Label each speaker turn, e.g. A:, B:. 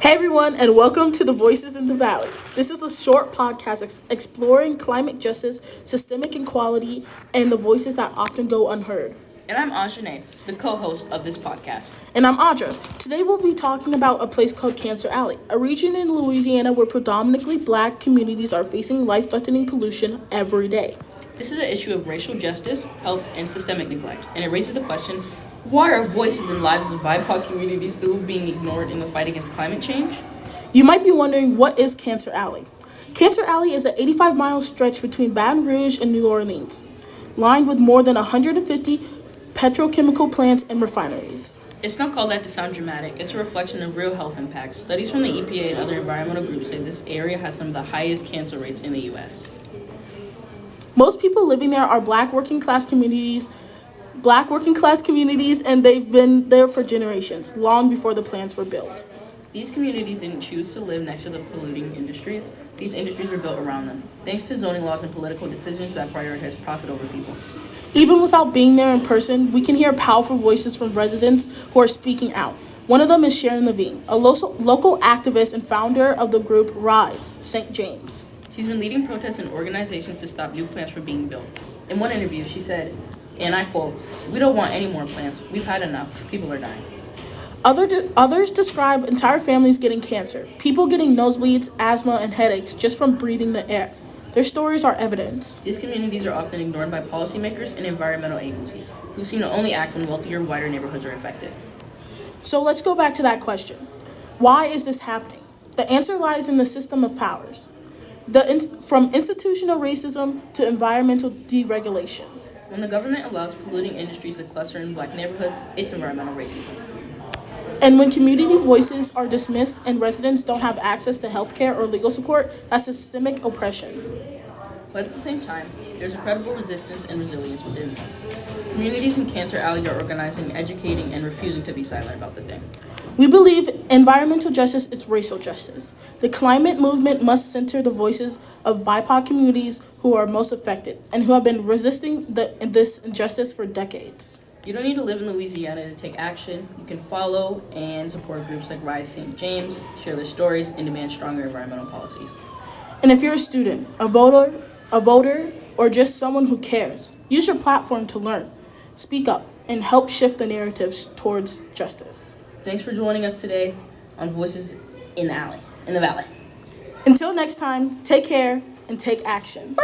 A: Hey everyone, and welcome to the Voices in the Valley. This is a short podcast exploring climate justice, systemic inequality, and the voices that often go unheard.
B: And I'm Ajane, the co-host of this podcast.
A: And I'm Audra. Today we'll be talking about a place called Cancer Alley, a region in Louisiana where predominantly black communities are facing life-threatening pollution every day.
B: This is an issue of racial justice, health, and systemic neglect, and it raises the question, why are voices and lives of BIPOC communities still being ignored in the fight against climate change?
A: You might be wondering, what is Cancer Alley? Cancer Alley is an 85-mile stretch between Baton Rouge and New Orleans, lined with more than 150 petrochemical plants and refineries.
B: It's not called that to sound dramatic. It's a reflection of real health impacts. Studies from the EPA and other environmental groups say this area has some of the highest cancer rates in the U.S.
A: Most people living there are black working class communities, and they've been there for generations, long before the plants were built.
B: These communities didn't choose to live next to the polluting industries. These industries were built around them, thanks to zoning laws and political decisions that prioritize profit over people.
A: Even without being there in person, we can hear powerful voices from residents who are speaking out. One of them is Sharon Levine, a local activist and founder of the group Rise, St. James.
B: She's been leading protests and organizations to stop new plants from being built. In one interview, she said, and I quote, "We don't want any more plants. We've had enough. People are dying."
A: Others describe entire families getting cancer, people getting nosebleeds, asthma, and headaches just from breathing the air. Their stories are evidence.
B: These communities are often ignored by policymakers and environmental agencies, who seem to only act when wealthier, wider neighborhoods are affected.
A: So let's go back to that question. Why is this happening? The answer lies in the system of powers, from institutional racism to environmental deregulation.
B: When the government allows polluting industries to cluster in black neighborhoods, it's environmental racism.
A: And when community voices are dismissed and residents don't have access to healthcare or legal support, that's systemic oppression.
B: But at the same time, there's incredible resistance and resilience within this. Communities in Cancer Alley are organizing, educating, and refusing to be silent about the thing.
A: We believe environmental justice is racial justice. The climate movement must center the voices of BIPOC communities who are most affected and who have been resisting this injustice for decades.
B: You don't need to live in Louisiana to take action. You can follow and support groups like Rise St. James, share their stories, and demand stronger environmental policies.
A: And if you're a student, a voter, or just someone who cares, use your platform to learn, speak up, and help shift the narratives towards justice.
B: Thanks for joining us today on Voices in the Valley.
A: Until next time, take care and take action.